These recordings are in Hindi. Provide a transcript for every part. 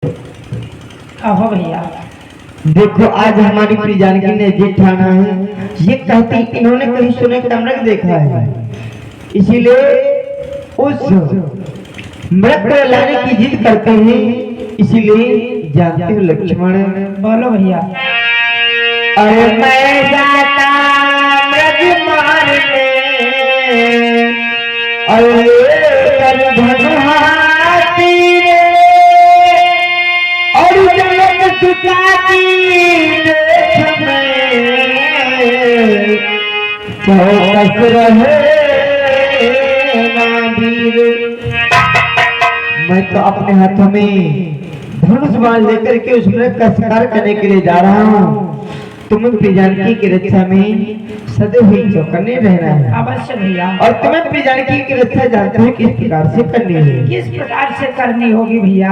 हो भैया। देखो आज हमारी प्रिय जानकी ने जिद ठाना है, ये कहती इन्होंने कहीं सोने का नमक देखा है, इसीलिए उस मृग को लाने की जिद करते हैं। इसीलिए जानते हो लक्ष्मण, बोलो भैया। अरे मैं जाता मृग मारने, अरे कर भगवाती रे, और जलक सुताती देख में चौकस रहे नावीर। मैं तो अपने हाथों में धनुष बाण लेकर के उस मृग का शिकार करने के लिए जा रहा हूँ। तुम्हें प्रिय जानकी की रक्षा में सदैव ही चौकन्ने रहना है। अवश्य भैया। और तुम्हें प्रिय जानकी की रक्षा जानते हो किस प्रकार से करनी है। किस प्रकार से करनी होगी भैया?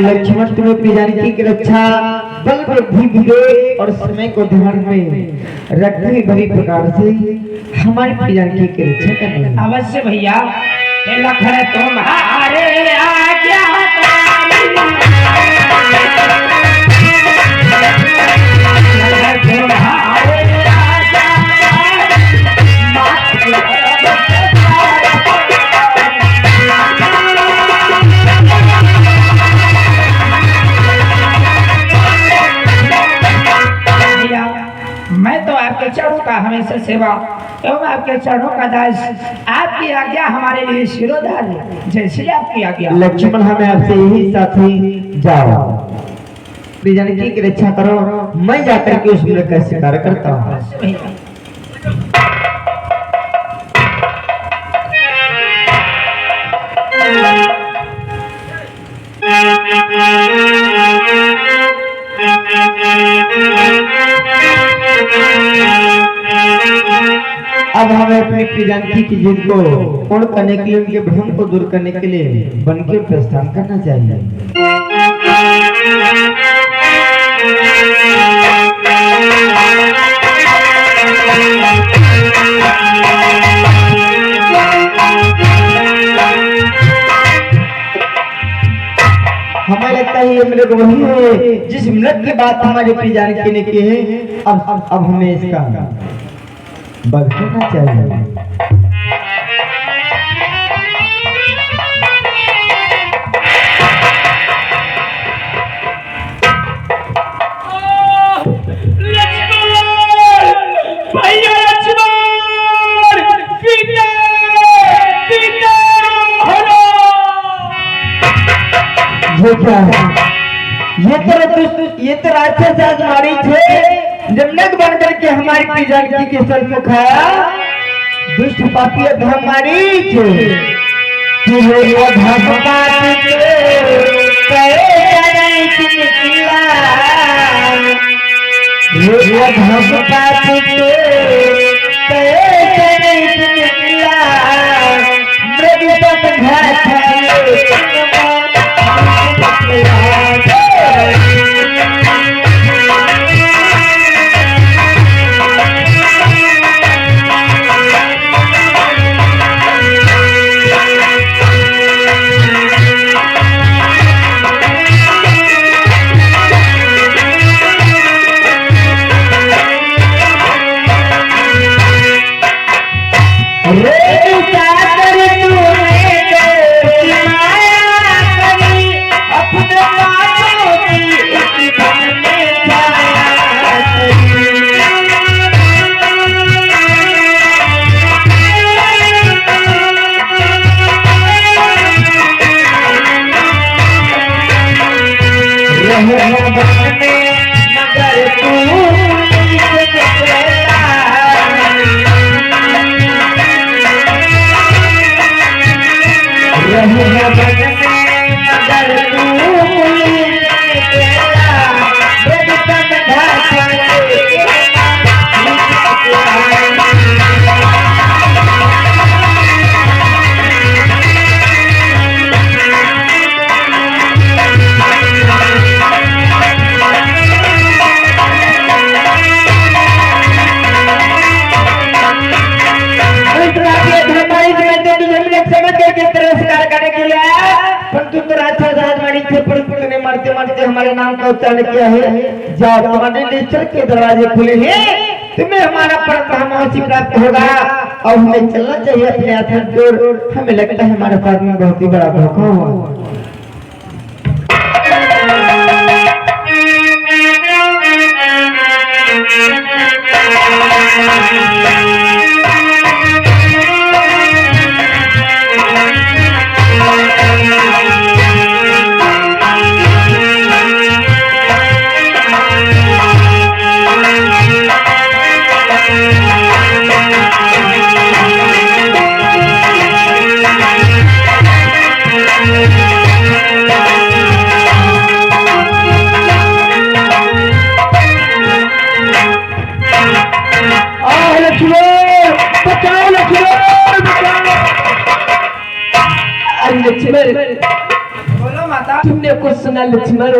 लक्ष्मण तुम्हें प्रिय जानकी की रक्षा बल बुद्धि विवेक और समय को ध्यान में रखते हुए बड़ी प्रकार से हमारी प्रिय जानकी की रक्षा करनी है। अवश्य भैया। लखन तुम्हारे आज्ञा मैं तो आपके चरणों का हमेशा सेवा एवं आपके चरणों का दास। आपकी आज्ञा हमारे लिए शिरोधार है, जैसे आपकी आज्ञा। लक्ष्मण हमें आपसे यही साथी जाओ, प्रिय जानकी की रक्षा करो, मैं जाकर के उस मृग का शिकार करता हूँ। अब हमें अपनी प्रिय जानकी की जिद को पूर्ण करने के लिए, उनके भ्रम को दूर करने के लिए वन के प्रस्थान करना चाहिए। हमें लगता है ये मृग वही है जिस मृग की बात हमारी प्रिय जानकी ने की है। अब हमें इसका वध करना चाहिए। ये क्या है? ये तो राक्षस आजमारी थे, जब नग बन करके हमारी प्रिय जानकी के सर को खाया। दुष्ट पापी हमारी थे, तू तो राजमानी थे पर तूने मारते मारते हमारे नाम का उच्चारण किया है। जाओ तुम्हारे निश्चल के दरवाजे खुले हैं, तुम्हें हमारा परमहंसी प्राप्त होगा। और हमें चलना चाहिए अपने हाथ में जोड़। हमें लगता है हमारे साथ में बहुत ही बड़ा धोखा हुआ। लक्ष्मण, बोलो माता। तुमने कुछ सुना लक्ष्मण?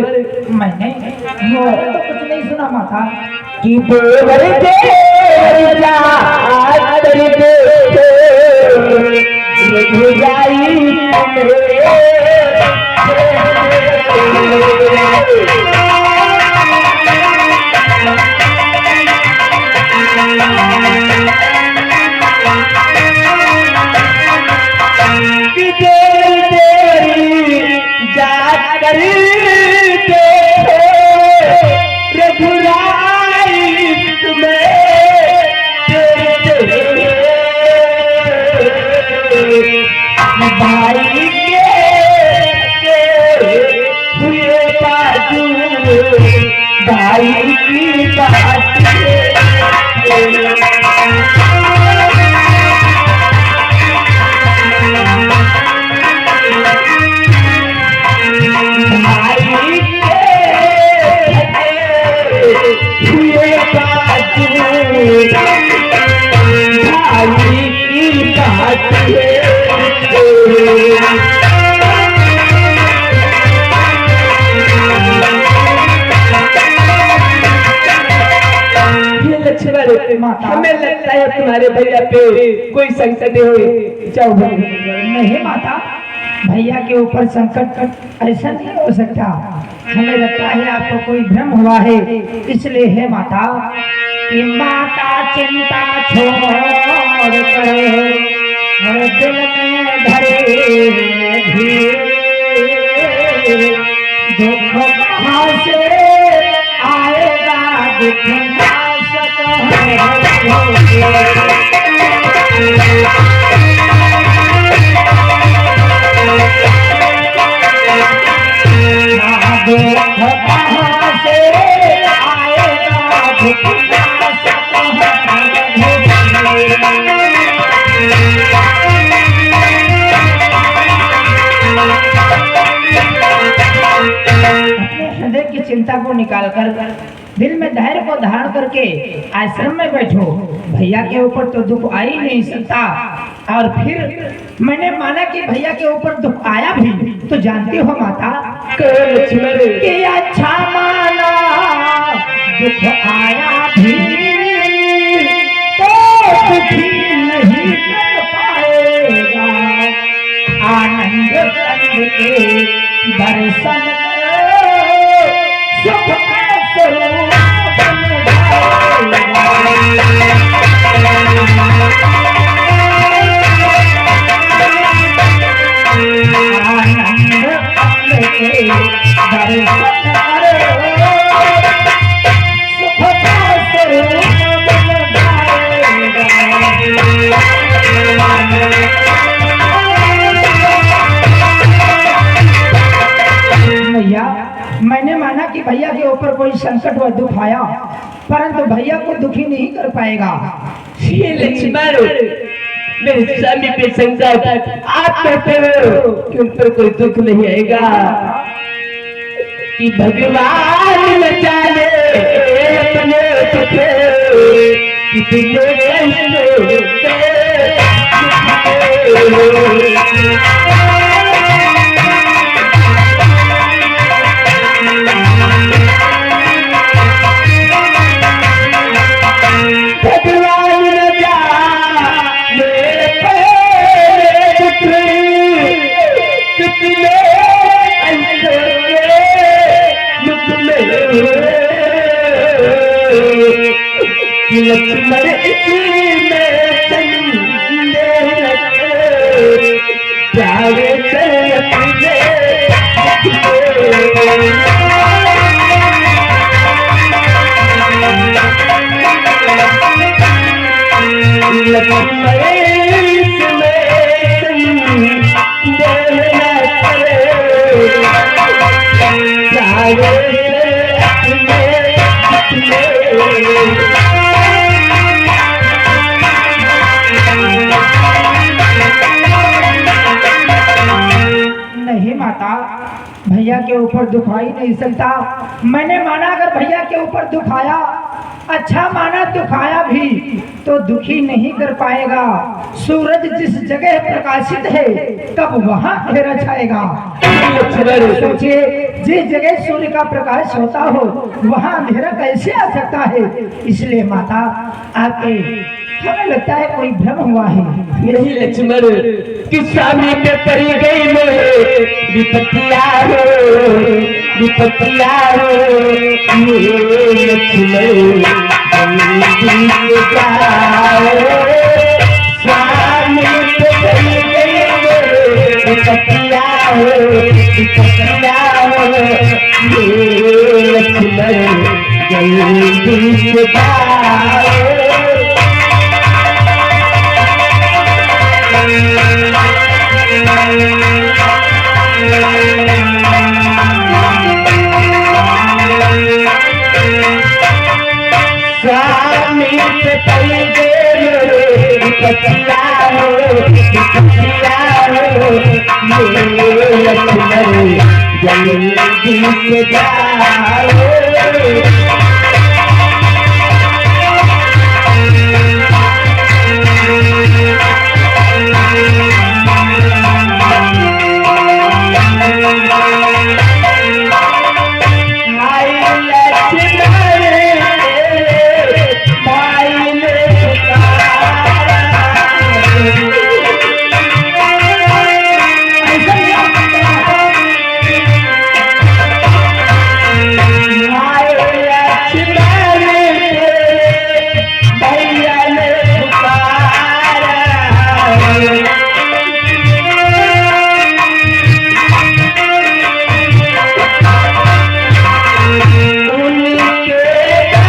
मैंने तो कुछ नहीं सुना माता। कि देवर के जात दे रघुराई हमें लगता है तुम्हारे भैया पे कोई संकट है। जाओ नहीं माता, भैया के ऊपर संकट ऐसा नहीं हो सकता। हमें लगता है आपको कोई भ्रम हुआ है, इसलिए है माता कि माता चिंता छोड़ कर और दिल में धरे दुख कहाँ से आएगा, दुख हृदय की चिंता को निकालकर दिल में धैर्य को धारण करके आश्रम में बैठो। भैया के ऊपर तो दुख आ ही नहीं सकता। और फिर मैंने माना कि भैया के ऊपर दुख आया भी, तो जानती हो माता कि अच्छा माना दुख आया भी तो दुखी नहीं कर पाएगा। आनंद कंद के दर्शन सुख का स्वरूप बन जाएगा। आनंद कंद के दर्शन सुख का स्वरूप बन भैया, मैंने माना कि भैया के ऊपर कोई संकट व दुख आया, परंतु भैया को दुखी नहीं कर पाएगा। लक्ष्मण, मेरे स्वामी पे संकट आप कहते हो कि उन पर कोई दुख नहीं आएगा। कि भगवान न जाने अपने दुख कितने लक्ष्मण इसमें संदेह प्यारे से अपने लक्ष्मण इसमें नहीं माता, भैया के ऊपर दुख आ ही नहीं सकता। मैंने माना अगर भैया के ऊपर दुख आया, अच्छा माना दुख आया भी तो दुखी नहीं कर पाएगा। सूरज जिस जगह प्रकाशित है तब वहां अंधेरा छाएगा। सोचिए, जिस जगह सूर्य का प्रकाश होता हो वहां अंधेरा कैसे आ सकता है। इसलिए माता आपके हमें लगता है कोई भ्रम हुआ है। नहीं लक्ष्मण, कि स्वामी पे पड़ी गई मोहे विपत्तिया हो, विपत्तिया हो। ये लक्ष्मण जल्दी जाओ, स्वामी पे पड़ी गई मोहे विपत्तिया हो, विपत्तिया हो। ये लक्ष्मण जल्दी जाओ। स्वामी से पल गए विपत्तिया हो, विपत्तिया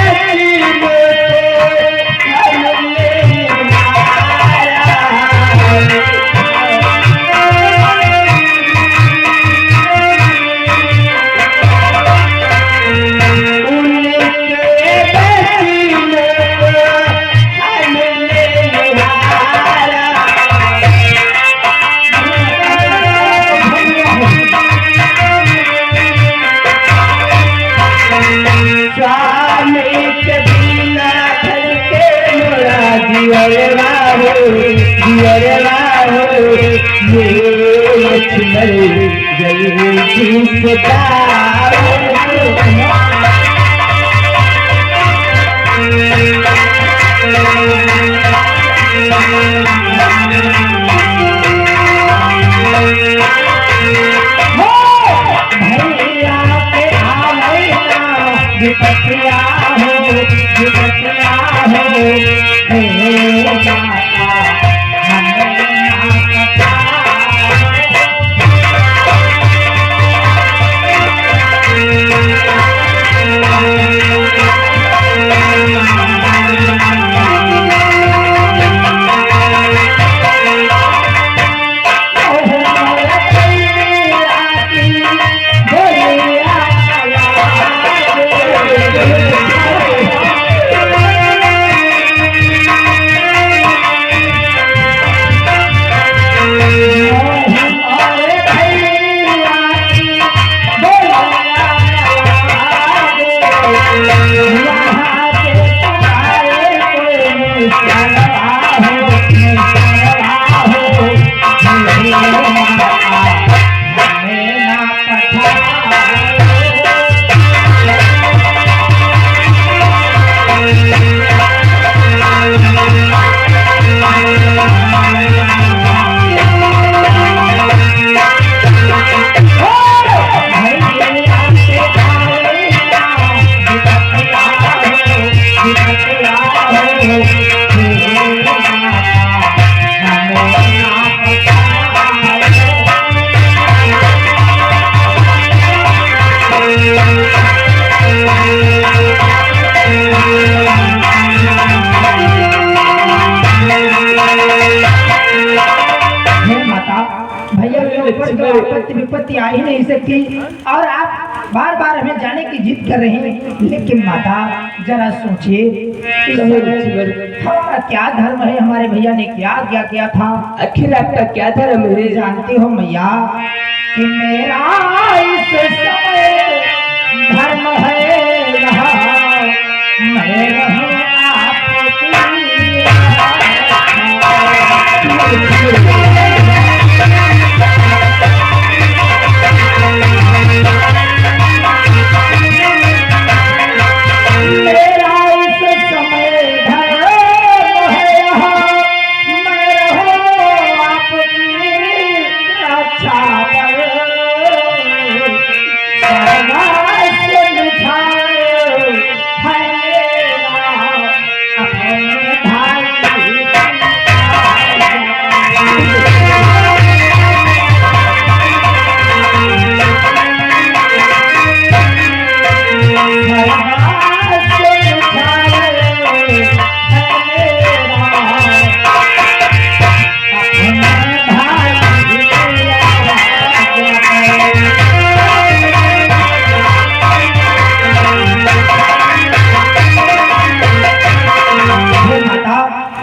हो। ये लक्ष्मण जल्दी से जाओ। विपत्तिया हो, विपत्तिया हो, हे माता हमें ना पता। Hey! भैया के ऊपर तो आपत्ति विपत्ति आ ही नहीं सकती और आप बार बार हमें जाने की जिद कर रहे हैं। लेकिन माता जरा सोचिए इस समय हमारा क्या धर्म है, हमारे भैया ने क्या आज्ञा किया था। आखिर आपका क्या धर्म है? जानती हो मैया कि मेरा इस समय धर्म है यहाँ मैं रहूं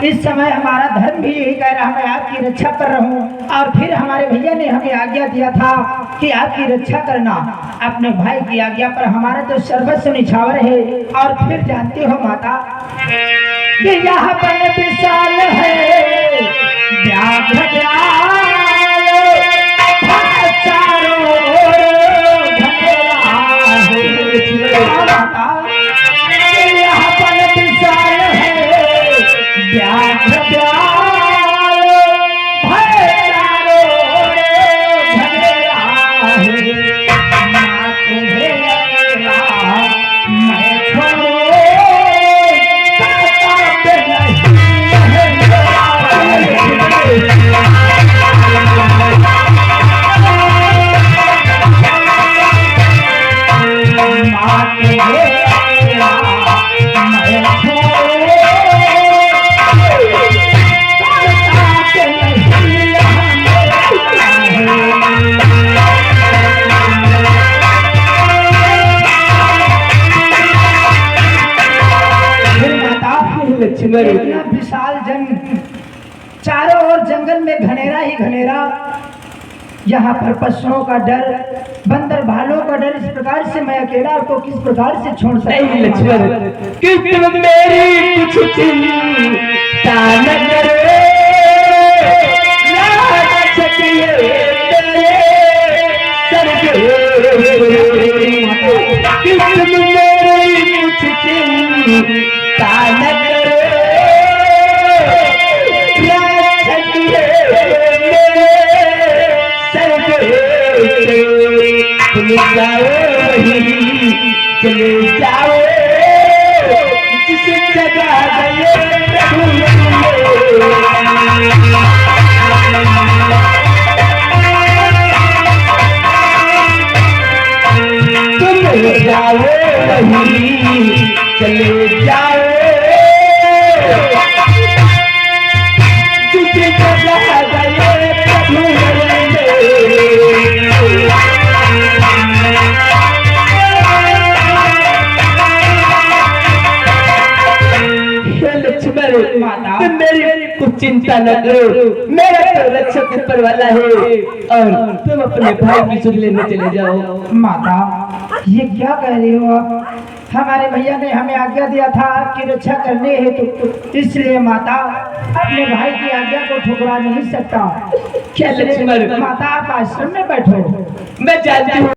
इस समय हमारा धर्म भी यही कह रहा है मैं आपकी रक्षा कर रहा हूँ। और फिर हमारे भैया ने हमें आज्ञा दिया था कि आपकी रक्षा करना। अपने भाई की आज्ञा पर हमारा तो सर्वस्व निछावर है। और फिर जानते हो माता कि यहाँ पर विशाल है व्याघ्र चारों ओर घनेरा है। यहाँ पर विशाल है व्याघ्र इतना विशाल चारों ओर जंगल में घनेरा ही घनेरा। यहाँ पर पशुओं का डर, बंदर भालू का डर। इस प्रकार से मैं अकेला आपको किस प्रकार से छोड़ सकता हूँ? लक्ष्मण कि तुम मेरी कुछ चिंता न करो, ना सकिए तेरे कि तुम मेरी कुछ चिंता न करो, तुम जाओ वहीं चले जाओ जिस जगह गए तुम जाओ वहीं चले जाओ जिस जगह गए प्रभु तुम मेरी कुछ चिंता न करो, मेरा तो रक्षक ऊपर वाला है और तुम अपने भाई की सुध लेने चले जाओ। माता ये क्या कह रही हो आप? हमारे भैया ने हमें आज्ञा दिया था आपकी रक्षा करने हेतु, इसलिए माता अपने भाई की आज्ञा को ठुकरा नहीं सकता। क्या लक्ष्मण? माता आप आश्रम में बैठो, मैं जानती हूँ